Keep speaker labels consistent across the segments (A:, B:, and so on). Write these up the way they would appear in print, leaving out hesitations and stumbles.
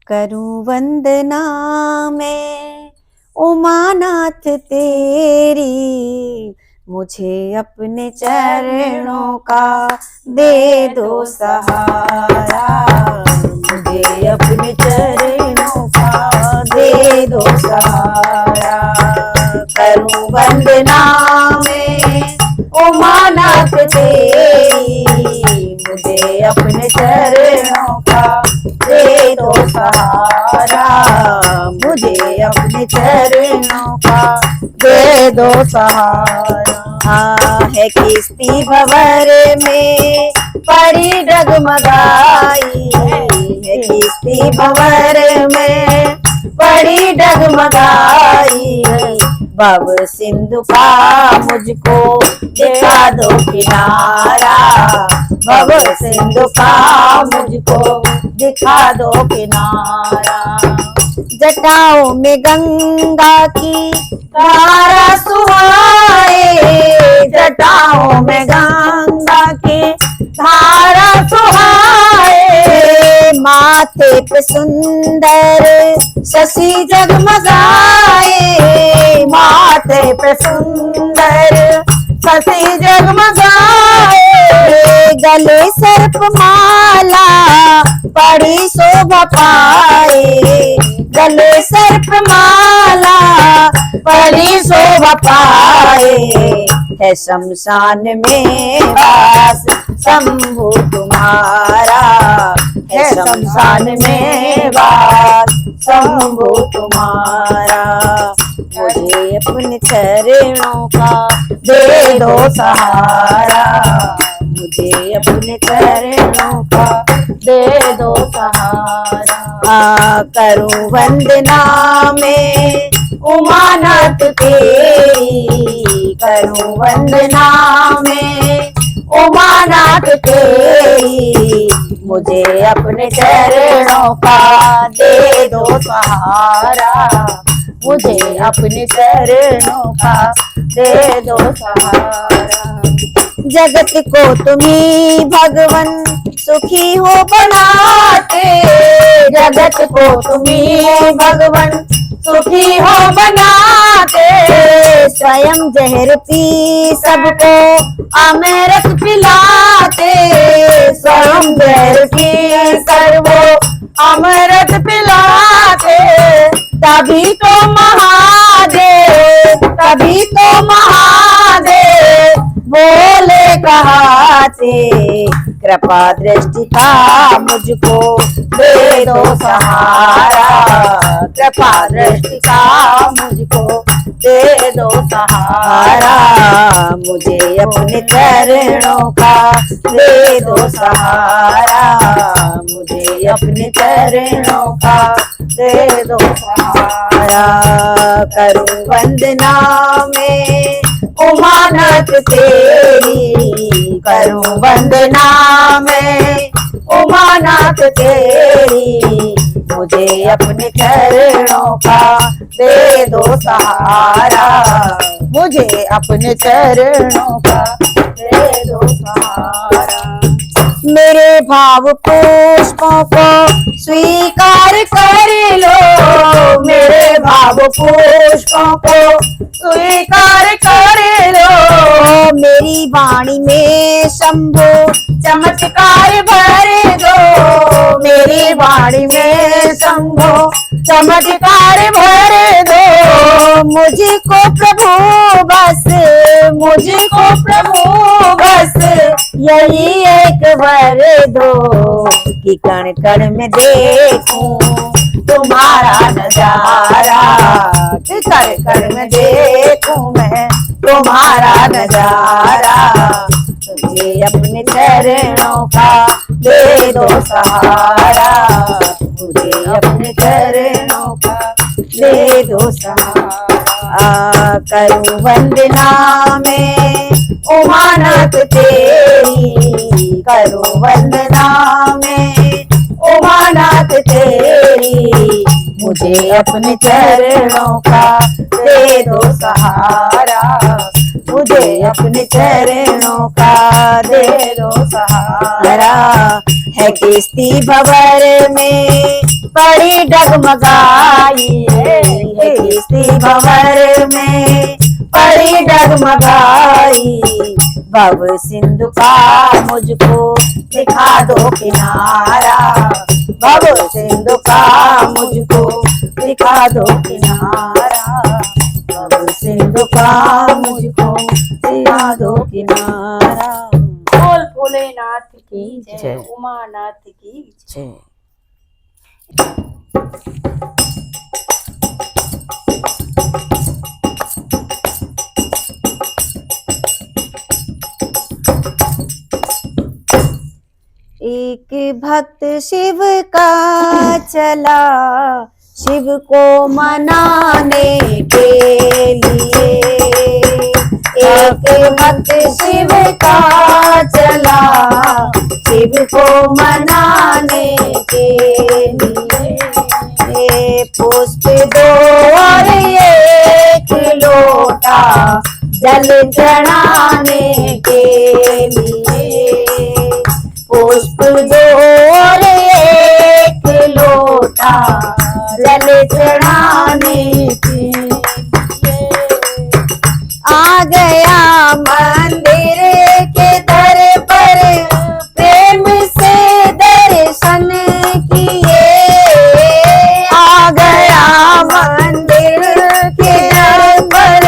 A: करूं वंदना मैं उमानाथ तेरी, मुझे अपने चरणों का दे दो सहारा, मुझे अपने चरणों का दे दो सहारा। करूं वंदना मैं उमानाथ तेरी, मुझे अपने चरणों का दे दो सहारा, मुझे अपने चरणों का दे दो सहारा। है किस्ती भंवर में पड़ी डगमगाई, है किस्ती भंवर में पड़ी डगमगाई, भव सिंधु का मुझको दिखा दो किनारा, भव सिंधु का मुझको दिखा दो किनारा। जटाओं में गंगा की धारा सुहाए, जटाओं में गंगा की धारा सुहाए, माथे पे सुंदर शशि जगमगाए, माथे पे सुंदर शशि जगमगाए, गले सर्प माला पड़ी शोभा पाए, गले सर्प माला पड़ी शोभा पाए, है शमशान में वास शंभु तुम्हारा, है शमशान में वास शंभु तुम्हारा। मुझे अपने चरणों का दे दो सहारा, मुझे अपने चरणों का दे दो सहारा। करूं वंदना मैं उमानाथ तेरी, करूं वंदना मैं उमानाथ तेरी, मुझे अपने चरणों का दे दो सहारा, मुझे अपने चरणों का दे दो सहारा। जगत को तुम्ही भगवन सुखी हो बनाते, जगत को तुम्ही भगवन सुखी हो बनाते, स्वयं जहर पी सबको अमृत पिलाते, स्वयं जहर पी सबको अमृत पिलाते, तभी तो महादेव, तभी तो महादेव बोले कहाते, कृपा दृष्टि का मुझको दे दो सहारा, कृपा दृष्टि का मुझको दे दो सहारा, मुझे अपने चरणों का दे दो सहारा, मुझे अपने चरणों का दे दो सहारा। करूं वंदना मैं उमानाथ तेरी, करूं वंदना मैं उमानाथ तेरी, मुझे अपने चरणों का दे दो सहारा, मुझे अपने चरणों का दे दो सहारा। मेरे भाव पुष्पों को स्वीकार कर लो, मेरे भाव पुष्पों को स्वीकार कर लो, मेरी वाणी में शंभु चमत्कार भर दो, मेरी वाणी में शंभु चमत्कार भर दो, मुझको प्रभु बस, मुझको प्रभु बस यही एक वर दो, कि कण कण में देखूं तुम्हारा नजारा, कि कण कण में देखूं मैं तुम्हारा नजारा, मुझे अपने चरणों का दे दो सहारा, मुझे अपने चरणों का दे दो सहारा। करूं वंदना मैं उमानाथ तेरी, करूं वंदना मैं उमानाथ तेरी, मुझे अपने चरणों का दे दो सहारा, मुझे अपने चरणों का दे दो सहारा। है किस्ती भंवर में पड़ी डगमगाई है किसी भंवर में पड़ी डगमगाई। भव सिंधु का मुझको दिखा दो किनारा, भव सिंधु का मुझको दिखा दो किनारा, भव सिंधु का मुझको दिखा दो किनारा।
B: बोल भोलेनाथ की जय, उमानाथ की
A: जय। एक भक्त शिव का चला शिव को मनाने के लिए, एक भक्त शिव का चला शिव को मनाने के लिए। पुष्प दो और एक लोटा जल चढ़ाने के लिए, पुष्प दो और एक लोटा जल चढ़ाने के लिए। आ गया मंदिर के दर पर प्रेम से दर्शन किए, आ गया मंदिर के दर पर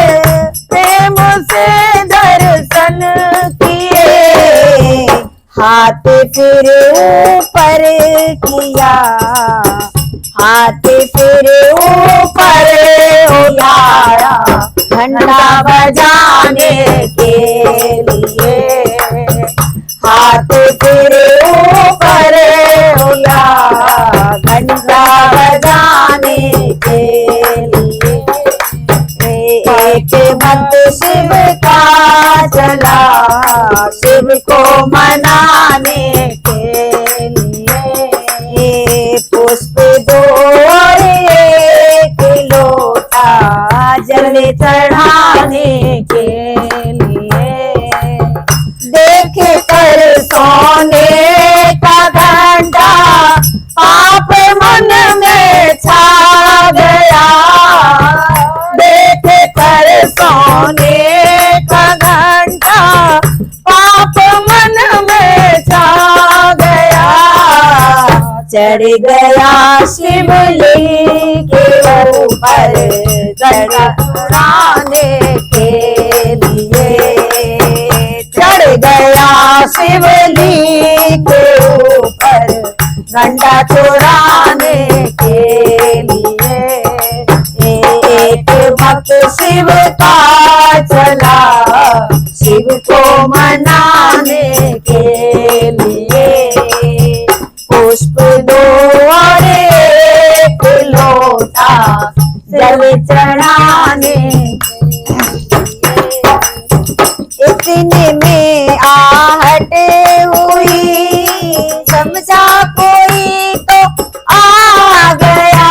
A: प्रेम से दर्शन किए। हाथ फिर ऊपर किया, हाथ फिर ऊपर उठाया घंटा बजाने के लिए, हाथ फिर ऊपर उठाया घंटा बजाने के लिए। एक भक्त शिव का चला शिव को मनाने के लिए, पुष्प दो और एक लोटा जल चढ़ाने के लिए। देख कर सोने का घंटा पाप मन में छा गया, देख कर सोने का घंटा पाप मन में छा गया। चढ़ गया शिवलिंग के ऊपर चढ़ाने के लिए, चढ़ गया शिवलिंग के ऊपर घंटा चढ़ाने के लिए। एक भक्त शिव का चला शिव को मनाने के लिए, पुष्प दो और एक लोटा जल चढ़ाने के लिए। इतने में आहट हुई, समझा कोई तो आ गया,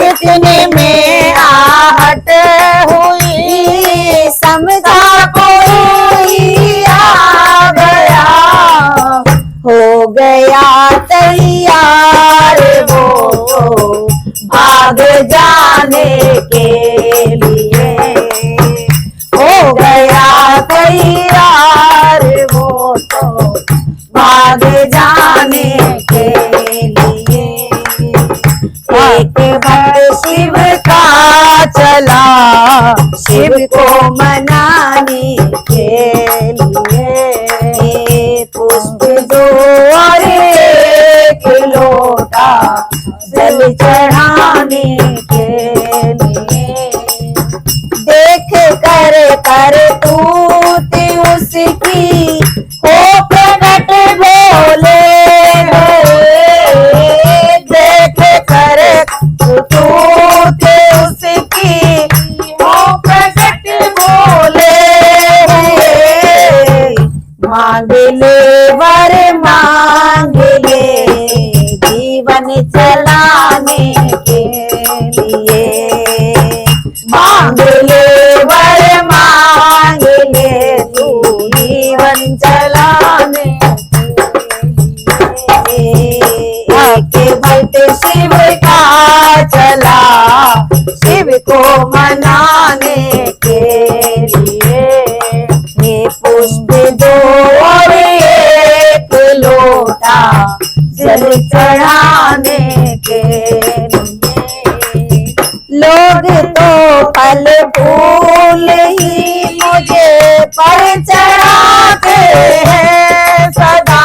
A: इतने में आहट हुई, समझा कोई आ गया। हो गया तैयार वो भाग जाने के लिए, हो गया तैयार वो तो भाग जाने के लिए। एक भक्त शिव का चला शिव को मनाने के लिए, पुष्प दो और एक लोटा जल चढ़ाने के लिए। देख कर तूती उसकी हो प्रकट भोले, देख कर तूती उसकी हो प्रकट भोले। मांग ले वर मांग ले जीवन चलाने के लिए, मांग ले वर मांग ले तू जीवन चलाने के लिए। एक भक्त मुझको मनाने के लिए। ये पुष्प दो और एक लोटा जल चढ़ाने के लिए। लोग तो फल फूल ही मुझे पर चढ़ाते हैं सदा।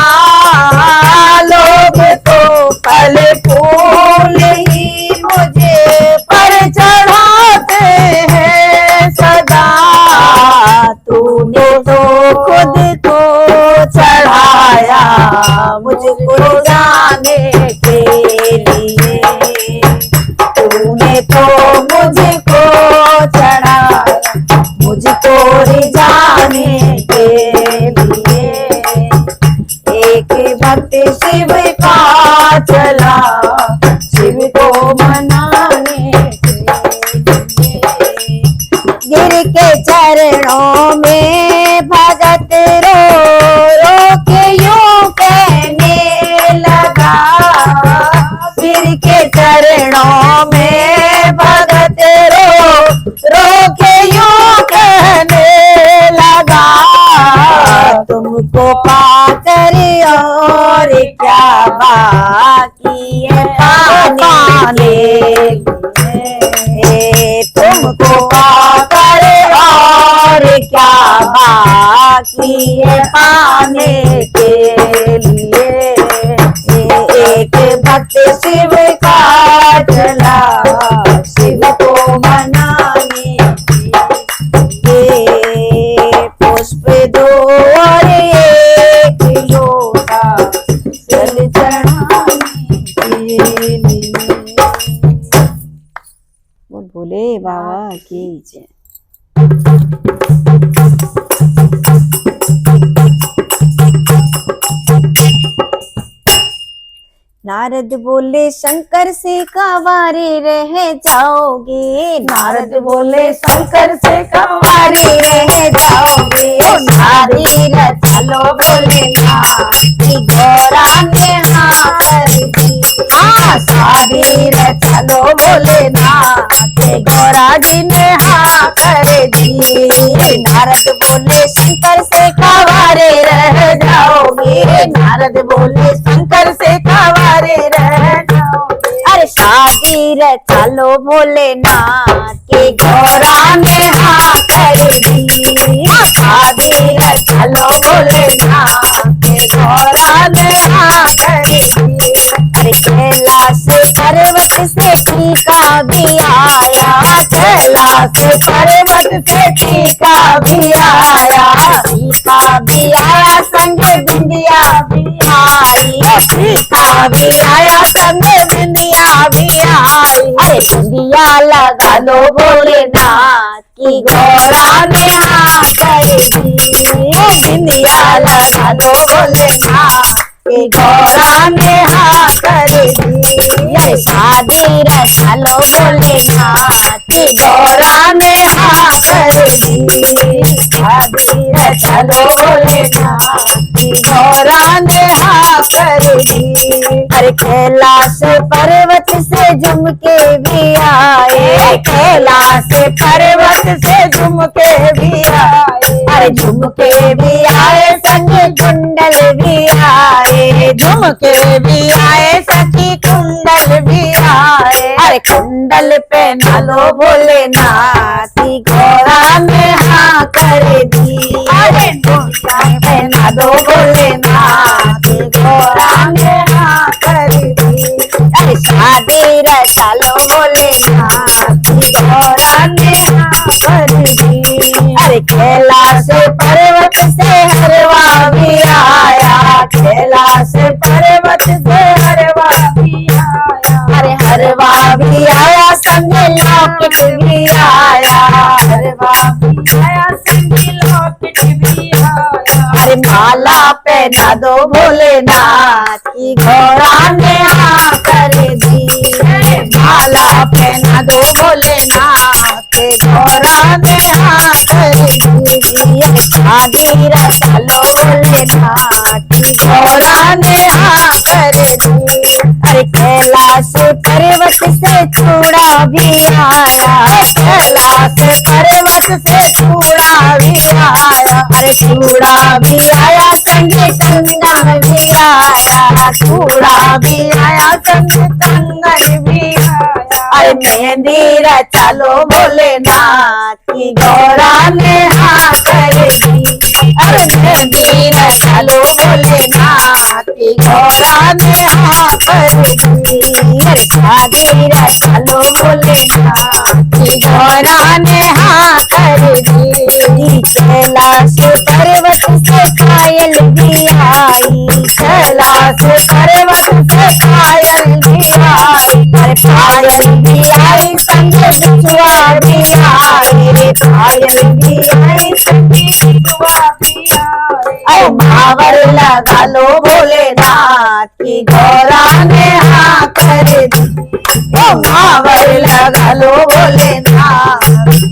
A: लोग तो फल फूल ही मुझे पर चढ़ाते हैं सदा। तूने तो खुद को चढ़ाया मुझको जाने के लिए। तूने तो मुझको चढ़ाया मुझको रिझाने के लिए। एक भक्त शिव का चला शिव को मनाने के लिए। गिर के चरणों में भगत रो रो के यूं कहने लगा। गिर के चरणों में भगत रो रो के यूं कहने लगा। तुमको पाकर और क्या बाकी है पाने के। तुमको पाकर और क्या बाकी है पाने के लिए। एक भक्त शिव का चला शिव को मनाने के लिए। पुष्प दो और एक लोटा जल चढ़ाने के लिए। बोल भोले बाबा की जय। नारद बोले शंकर से कवारे रह जाओगे। नारद बोले शंकर से कवारे रह जाओगे। शादी चलो बोले ना गौरा ने हाँ कर दी। हाँ शादी चलो बोले ना गौरा जी ने हाँ कर दी। नारद बोले शंकर से कवारे रह जाओगे। नारद बोले शंकर से कवारे रह जाओगे। अरे शादी चलो भोलेनाथ के गौरा ने हाँ कर दी। शादी चलो भोलेनाथ के गौरा ने हाँ कर दी। अरे कैलाश पर्वत से टीका भी आया। कैलाश पर्वत से टीका भी आया। टीका भी आया संग बिंदिया भी आई। टीका भी आया संग बिंदिया भी आई। अरे बिंदिया लगा लो भोलेनाथ की गौरा ने हाँ कर दी। बिंदिया लगा लो भोलेनाथ की गौरा ने हाँ कर दी। शादी चलो भोलेनाथ की गौरा ने हाँ कर दी। शादी चलो भोलेनाथ की गौरा ने हाँ कर दी। अरे कैलाश पर्वत से झुमके भी आए। कैलाश पर्वत से झुमके भी आए। अरे झुमके भी आए संग कुंडल भी आए। झुमके भी आए सखी कुंडल भी आए। अरे कुंडल पहना लो भोलेनाथ की गौरा ने हाँ कर दी। अरे कुंडल पहना दो भोलेनाथ की गौरा ने हाँ कर दी। अरे शादी रचा लो भोलेनाथ की गौरा ने हाँ कर दी। अरे कैलाश पर्वत से हरवा भी आया। कैलाश पर्वत से हरवा भी आया। अरे हरवा भी आया संग लॉकेट भी आया। हरवा भी आया संग लॉकेट भी आया। अरे माला पहना दो भोलेनाथ की गौरा ने हाँ कर दी। माला पहना दो भोलेनाथ की गौरा ने हाँ कर दी। शादी रचा लो भोलेनाथ की गौरा ने हाँ कर दी। अरे कैलाश पर्वत से चूड़ा भी आया, कैलाश पर्वत से चूड़ा भी आया, अरे चूड़ा भी आया संगे कंगन भी आया, चूड़ा भी आया संगे कंगन भी आया। अरे मेहंदी रचा लो भोलेनाथ की गौरा ने हाँ कर दी, अरे मेहंदी रचा लो भोलेनाथ की गौरा ने हाँ कर दी, अरे शादी रचा लो भोलेनाथ की गौरा ने हाँ कर दी। कैलाश पर्वत से पायल भी आई, कैलाश पर्वत से पायल भी आई, अरे पायल भी आई संगे बिछुआ भी आई, रे पायल भी आई संगे बिछुआ भी आई। अरे भावर लगा लो भोलेनाथ की गौरा ने हाँ कर दी, ओ भावर लगा लो भोलेनाथ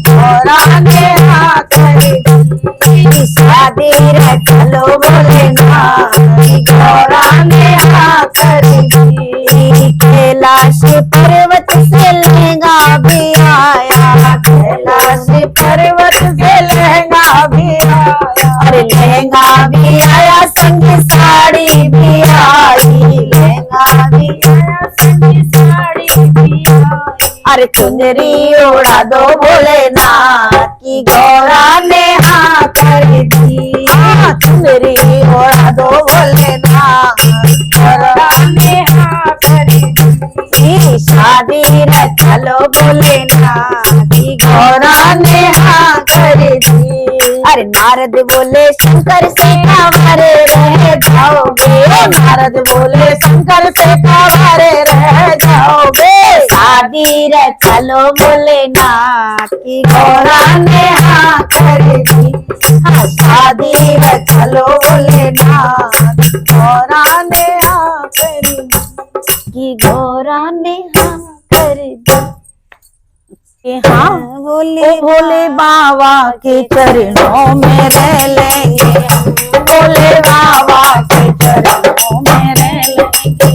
A: गौरा ने हाँ कर दी, शादी रचा लो भोलेनाथ की गौरा ने हाँ कर दी। कैलाश पर्वत से लहंगा भी आया, कैलाश पर्वत से लहंगा भी आया, अरे लहंगा भी आया संगे साड़ी भी आई, लहंगा भी आया संगे साड़ी भी आई। अरे चुनरी ओढ़ा दो भोलेनाथ की गौरा ने हाँ कर दी, हाँ चुनरी ओढ़ा दो भोलेनाथ गौरा ने हाँ कर दी, शादी रचा लो भोलेनाथ की गौरा ने हाँ कर दी। अरे नारद बोले शंकर से कांवरे रह जाओगे, नारद बोले शंकर से कांवरे रह जाओगे, शादी रचा लो भोलेनाथ की गौरा ने हाँ कर दी, हाँ शादी रचा लो भोलेनाथ गौरा ने हाँ कर दी, की गौरा ने हाँ कर दी। हाँ बोले भोले बाबा के चरणों में रह लेंगे, भोले बाबा के चरणों में रह लेंगे,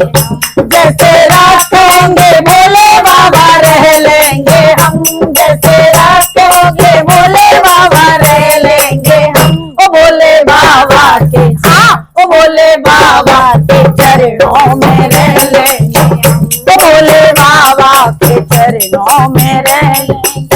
A: जैसे रात होंगे भोले बाबा रह लेंगे हम, जैसे रात होंगे भोले बाबा रह लेंगे हम, ओ भोले बाबा के हाँ ओ भोले बाबा के चरणों में रह लेंगे, ओ भोले बाबा के चरणों में रह लेंगे,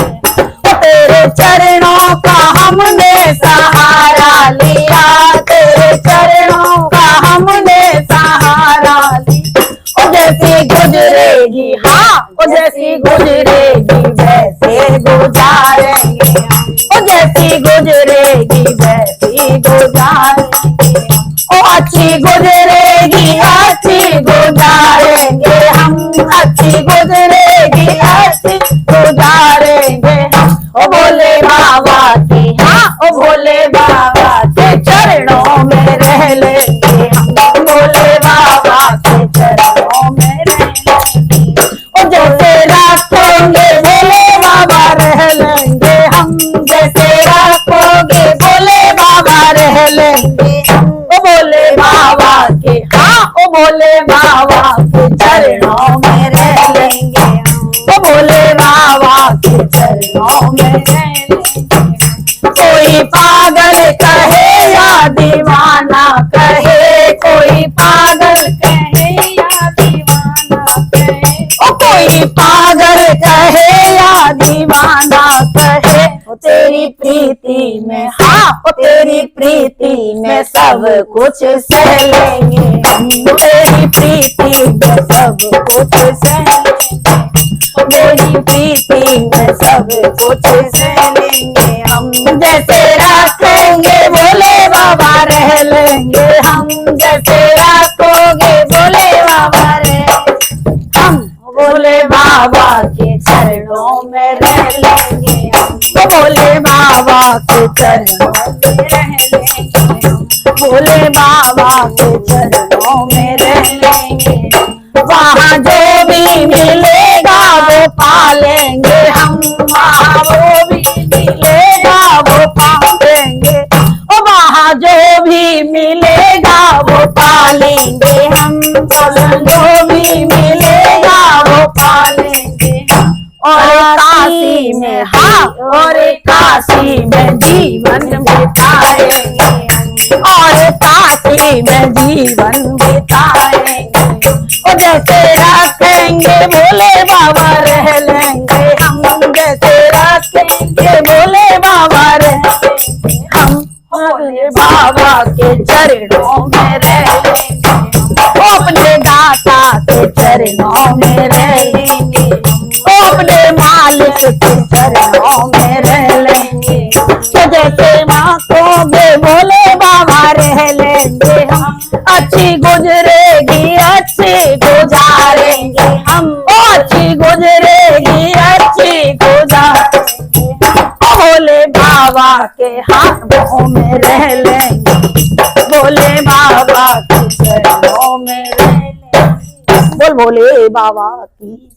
A: तेरे चरणों का हमने सहारा लिया, तेरे चरणों का हमने सहारा लिया, ओ जैसी गुजरेगी हाँ ओ जैसी गुजरेगी वैसे गुजारेंगे, ओ जैसी गुजरेगी वैसी गुजारेंगे, ओ अच्छी गुजरेगी अच्छी गुजारेंगे हम, अच्छी गुजरेगी अच्छी गुजारेंगे हम, ओ भोले बाबा के हाँ ओ भोले बाबा के चरणों में रह लेंगे हम, भोले बाबा के चरणों में रह लेंगे, ओ जैसे रात होंगे भोले बाबा रह लेंगे हम, जैसे रात होंगे भोले बाबा रह लेंगे हम, ओ भोले बाबा के हाँ ओ भोले बाबा के चरणों में रह लेंगे हम, ओ भोले बाबा के चरणों में रह लेंगे। कोई पागल कहे या दीवाना कहे, कोई पागल कहे या दीवाना कहे, ओ कोई पागल कहे या दीवाना कहे, ओ तेरी प्रीति में हाँ ओ तेरी प्रीति में सब कुछ सह लेंगे हम, तेरी प्रीति में सब कुछ सह लेंगे, तेरी प्रीति में सब कुछ सह लेंगे हम, जैसे रखोगे भोले बाबा रह लेंगे हम, जैसे रखोगे भोले बाबा रह हम, भोले बाबा के चरणों में रह लेंगे हम, भोले बाबा के चरणों में रह लेंगे हम, भोले बाबा के चरणों में रह लेंगे, वहाँ जो भी मिलेगा वो पालेंगे हम, वहाँ वो भी मिलेगा वो पालेंगे, वहाँ जो भी मिलेगा वो पालेंगे हम, जो भी
C: में जीवन बिताएंगे और काशी में जीवन बिताएंगे। और जैसे रखेंगे भोले बाबा रह लेंगे हम, जैसे रखेंगे भोले बाबा रह लेंगे हम, भोले बाबा के चरणों में रह लेंगे, अपने दाता के चरणों में रह लेंगे, अपने मालिक के चरणों में रह लेंगे। तो जैसे मांगोगे भोले बाबा रह लेंगे हम, अच्छी गुजरेगी अच्छी गुजारेंगे हम, अच्छी गुजरेगी अच्छी गुजारेंगे। भोले बाबा के हाथों में रह लेंगे, भोले बाबा के चरणों में रह लेंगे। बोल भोले बाबा की।